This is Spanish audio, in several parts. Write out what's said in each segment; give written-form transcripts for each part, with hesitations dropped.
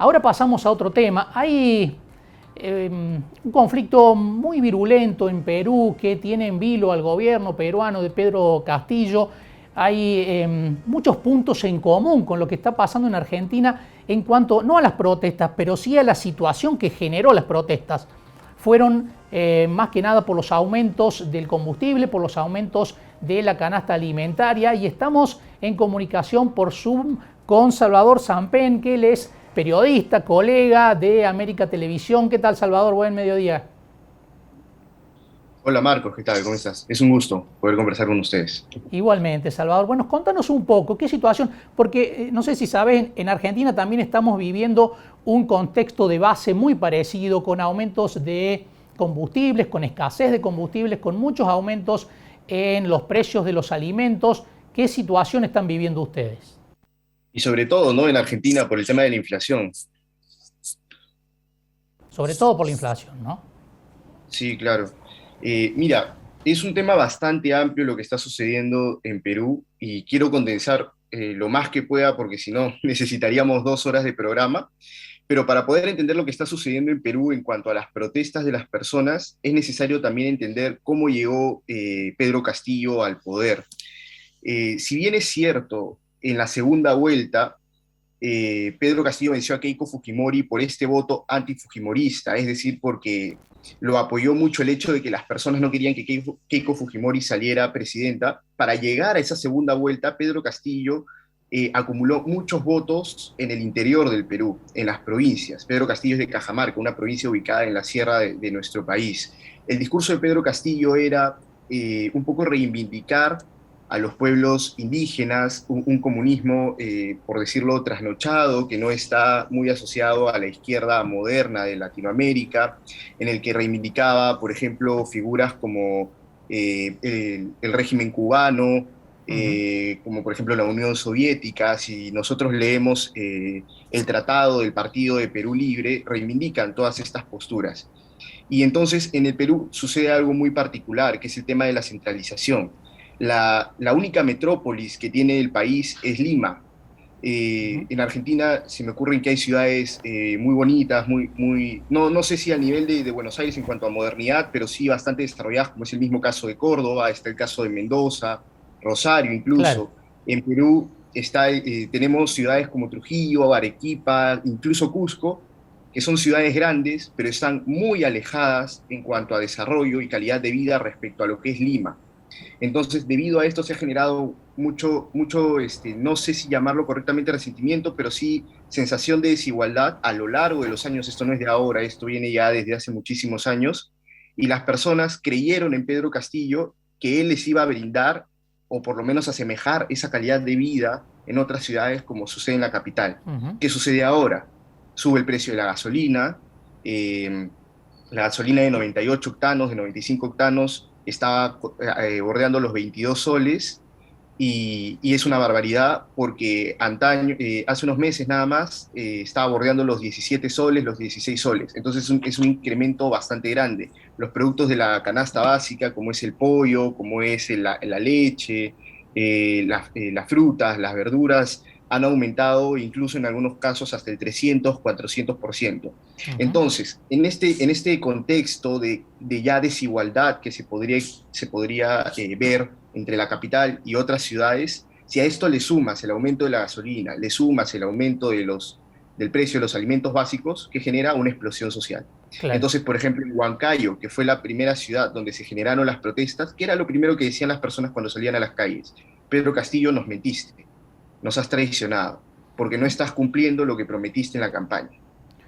Ahora pasamos a otro tema. Hay un conflicto muy virulento en Perú que tiene en vilo al gobierno peruano de Pedro Castillo. Hay muchos puntos en común con lo que está pasando en Argentina en cuanto no a las protestas, pero sí a la situación que generó las protestas. Fueron más que nada por los aumentos del combustible, por los aumentos de la canasta alimentaria, y estamos en comunicación por Zoom con Salvador Sampen, que él es periodista, colega de América Televisión. ¿Qué tal, Salvador? Buen mediodía. Hola Marcos, ¿qué tal? ¿Cómo estás? Es un gusto poder conversar con ustedes. Igualmente, Salvador. Bueno, contanos un poco, ¿qué situación? Porque no sé si sabes, en Argentina también estamos viviendo un contexto de base muy parecido, con aumentos de combustibles, con escasez de combustibles, con muchos aumentos en los precios de los alimentos. ¿Qué situación están viviendo ustedes? Y sobre todo, ¿no? En Argentina por el tema de la inflación. Sobre todo por la inflación, ¿no? Sí, claro. Mira, es un tema bastante amplio lo que está sucediendo en Perú y quiero condensar lo más que pueda porque si no necesitaríamos 2 horas de programa. Pero para poder entender lo que está sucediendo en Perú en cuanto a las protestas de las personas, es necesario también entender cómo llegó Pedro Castillo al poder. Si bien es cierto, en la segunda vuelta Pedro Castillo venció a Keiko Fujimori por este voto antifujimorista, es decir, porque lo apoyó mucho el hecho de que las personas no querían que Keiko Fujimori saliera presidenta. Para llegar a esa segunda vuelta, Pedro Castillo acumuló muchos votos en el interior del Perú, en las provincias. Pedro Castillo es de Cajamarca, una provincia ubicada en la sierra de nuestro país. El discurso de Pedro Castillo era un poco reivindicar a los pueblos indígenas, un comunismo, por decirlo, trasnochado, que no está muy asociado a la izquierda moderna de Latinoamérica, en el que reivindicaba, por ejemplo, figuras como el régimen cubano, Uh -huh. como por ejemplo la Unión Soviética. Si nosotros leemos el Tratado del Partido de Perú Libre, reivindican todas estas posturas. Y entonces en el Perú sucede algo muy particular, que es el tema de la centralización. La única metrópolis que tiene el país es Lima. Uh -huh. En Argentina se me ocurren que hay ciudades muy bonitas, no sé si a nivel de Buenos Aires en cuanto a modernidad, pero sí bastante desarrolladas, como es el mismo caso de Córdoba, está el caso de Mendoza, Rosario Claro. incluso. En Perú tenemos ciudades como Trujillo, Arequipa, incluso Cusco, que son ciudades grandes, pero están muy alejadas en cuanto a desarrollo y calidad de vida respecto a lo que es Lima. Entonces, debido a esto se ha generado no sé si llamarlo correctamente resentimiento, pero sí sensación de desigualdad a lo largo de los años. Esto no es de ahora, esto viene ya desde hace muchísimos años, y las personas creyeron en Pedro Castillo que él les iba a brindar, o por lo menos asemejar esa calidad de vida en otras ciudades como sucede en la capital. Uh -huh. ¿Qué sucede ahora? Sube el precio de eh, la gasolina de 98 octanos, de 95 octanos, estaba bordeando los 22 soles y es una barbaridad porque antaño, hace unos meses nada más, estaba bordeando los 17 soles, los 16 soles. Entonces es un incremento bastante grande. Los productos de la canasta básica, como es el pollo, como es la leche, las frutas, las verduras, han aumentado incluso en algunos casos hasta el 300-400%. Uh -huh. Entonces, en este contexto de ya desigualdad que se podría ver entre la capital y otras ciudades, si a esto le sumas el aumento de la gasolina, le sumas el aumento del precio de los alimentos básicos, que genera una explosión social. Claro. Entonces, por ejemplo, en Huancayo, que fue la primera ciudad donde se generaron las protestas, ¿qué era lo primero que decían las personas cuando salían a las calles? Pedro Castillo, nos mentiste, nos has traicionado, porque no estás cumpliendo lo que prometiste en la campaña.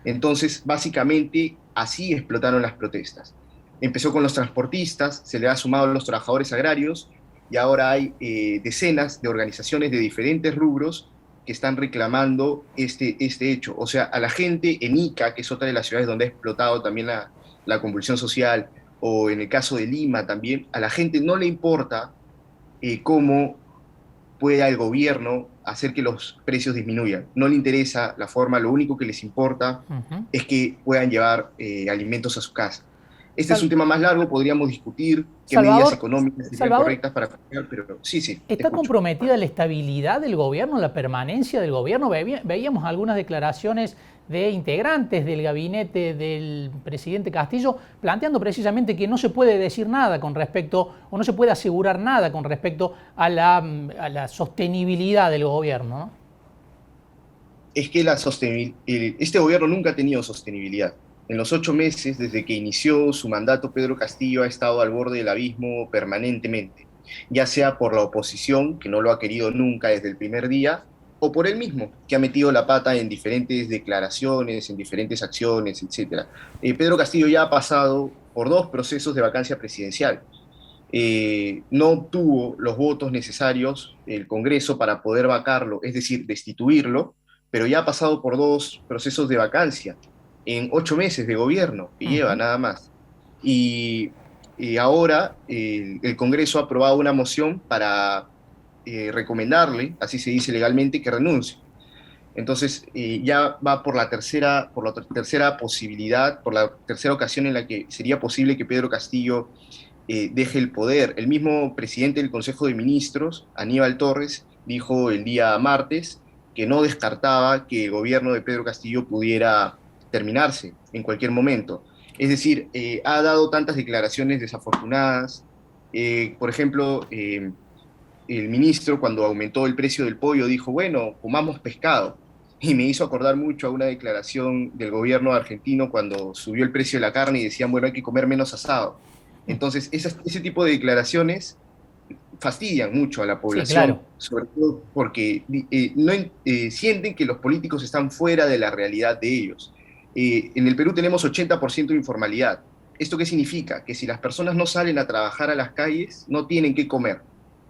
Entonces, básicamente, así explotaron las protestas. Empezó con los transportistas, se le ha sumado a los trabajadores agrarios y ahora hay decenas de organizaciones de diferentes rubros que están reclamando este hecho. O sea, a la gente en Ica, que es otra de las ciudades donde ha explotado también la convulsión social, o en el caso de Lima también, a la gente no le importa cómo pueda el gobierno hacer que los precios disminuyan. No le interesa la forma, lo único que les importa Uh -huh. es que puedan llevar alimentos a su casa. Este es un tema más largo, podríamos discutir qué medidas Salvador, económicas serían Salvador, correctas para cambiar, pero sí, sí, ¿está escucho. comprometida la estabilidad del gobierno, la permanencia del gobierno? Veíamos algunas declaraciones de integrantes del gabinete del presidente Castillo planteando precisamente que no se puede decir nada con respecto, o no se puede asegurar nada con respecto a la sostenibilidad del gobierno, ¿no? Es que este gobierno nunca ha tenido sostenibilidad. En los 8 meses, desde que inició su mandato, Pedro Castillo ha estado al borde del abismo permanentemente, ya sea por la oposición, que no lo ha querido nunca desde el primer día, o por él mismo, que ha metido la pata en diferentes declaraciones, en diferentes acciones, etc. Pedro Castillo ya ha pasado por 2 procesos de vacancia presidencial. No obtuvo los votos necesarios el Congreso para poder vacarlo, es decir, destituirlo, pero ya ha pasado por 2 procesos de vacancia en 8 meses de gobierno que lleva nada más. Y, y ahora el Congreso ha aprobado una moción para recomendarle, así se dice legalmente, que renuncie. Entonces ya va por la tercera posibilidad, por la tercera ocasión en la que sería posible que Pedro Castillo deje el poder. El mismo presidente del Consejo de Ministros, Aníbal Torres, dijo el día martes que no descartaba que el gobierno de Pedro Castillo pudiera terminarse en cualquier momento. Es decir, ha dado tantas declaraciones desafortunadas. Por ejemplo, el ministro, cuando aumentó el precio del pollo, dijo, bueno, comamos pescado. Y me hizo acordar mucho a una declaración del gobierno argentino cuando subió el precio de la carne y decían, bueno, hay que comer menos asado. Entonces, ese tipo de declaraciones fastidian mucho a la Sí, población, claro. sobre todo porque no, sienten que los políticos están fuera de la realidad de ellos. En el Perú tenemos 80% de informalidad. ¿Esto qué significa? Que si las personas no salen a trabajar a las calles, no tienen qué comer.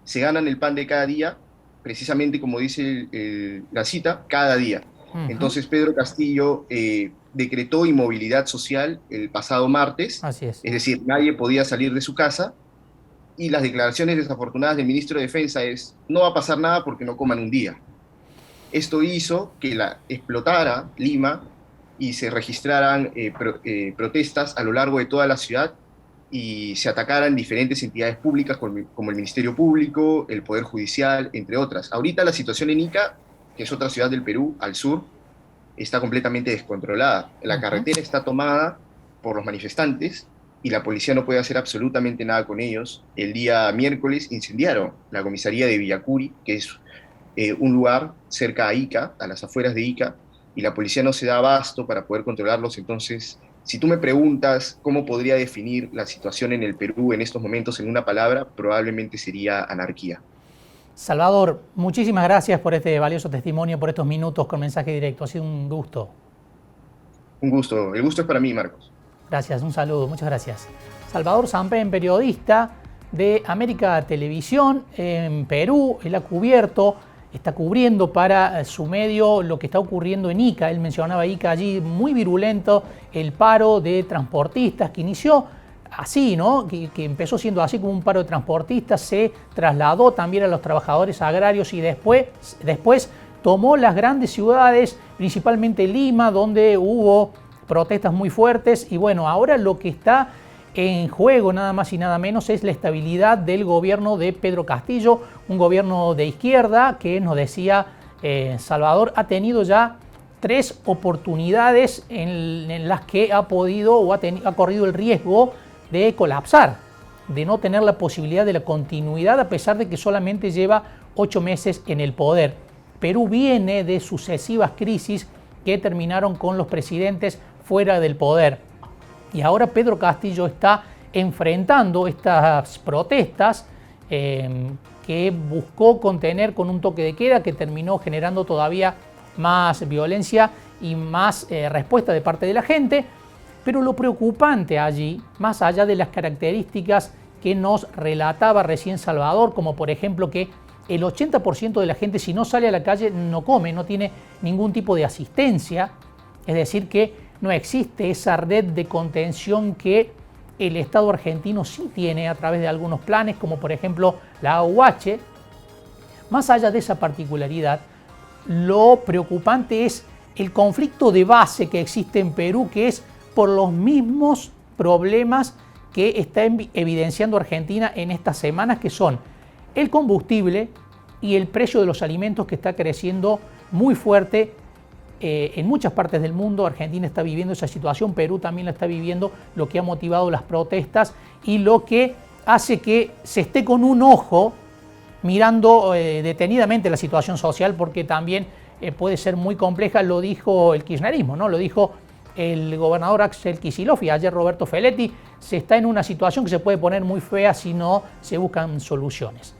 Se ganan el pan de cada día, precisamente como dice la cita, cada día. Ujú. Entonces Pedro Castillo decretó inmovilidad social el pasado martes, Así es. es decir, nadie podía salir de su casa, y las declaraciones desafortunadas del ministro de Defensa es, no va a pasar nada porque no coman un día. Esto hizo que explotara Lima y se registraran protestas a lo largo de toda la ciudad y se atacaran diferentes entidades públicas como el Ministerio Público, el Poder Judicial, entre otras. Ahorita la situación en Ica, que es otra ciudad del Perú, al sur, está completamente descontrolada. La Ujú. carretera está tomada por los manifestantes y la policía no puede hacer absolutamente nada con ellos. El día miércoles incendiaron la comisaría de Villacuri, que es un lugar cerca a Ica, a las afueras de Ica, y la policía no se da abasto para poder controlarlos. Entonces, si tú me preguntas cómo podría definir la situación en el Perú en estos momentos en una palabra, probablemente sería anarquía. Salvador, muchísimas gracias por este valioso testimonio, por estos minutos con mensaje directo. Ha sido un gusto. Un gusto. El gusto es para mí, Marcos. Gracias, un saludo, muchas gracias. Salvador Sampen, periodista de América Televisión en Perú. Él ha cubierto, está cubriendo para su medio lo que está ocurriendo en Ica. Él mencionaba Ica allí, muy virulento, el paro de transportistas que inició así, ¿no? Que empezó siendo así como un paro de transportistas, se trasladó también a los trabajadores agrarios y después tomó las grandes ciudades, principalmente Lima, donde hubo protestas muy fuertes. Y bueno, ahora lo que está en juego nada más y nada menos es la estabilidad del gobierno de Pedro Castillo, un gobierno de izquierda que nos decía Salvador ha tenido ya 3 oportunidades en las que ha podido o ha corrido el riesgo de colapsar, de no tener la posibilidad de la continuidad a pesar de que solamente lleva 8 meses en el poder. Perú viene de sucesivas crisis que terminaron con los presidentes fuera del poder. Y ahora Pedro Castillo está enfrentando estas protestas que buscó contener con un toque de queda que terminó generando todavía más violencia y más respuesta de parte de la gente. Pero lo preocupante allí, más allá de las características que nos relataba recién Salvador, como por ejemplo que el 80% de la gente si no sale a la calle no come, no tiene ningún tipo de asistencia, es decir que no existe esa red de contención que el Estado argentino sí tiene a través de algunos planes, como por ejemplo la AUH. Más allá de esa particularidad, lo preocupante es el conflicto de base que existe en Perú, que es por los mismos problemas que está evidenciando Argentina en estas semanas, que son el combustible y el precio de los alimentos, que está creciendo muy fuerte en muchas partes del mundo. Argentina está viviendo esa situación, Perú también la está viviendo, lo que ha motivado las protestas y lo que hace que se esté con un ojo mirando detenidamente la situación social, porque también puede ser muy compleja. Lo dijo el kirchnerismo, ¿no? Lo dijo el gobernador Axel Kicillof y ayer Roberto Feletti. Se está en una situación que se puede poner muy fea si no se buscan soluciones.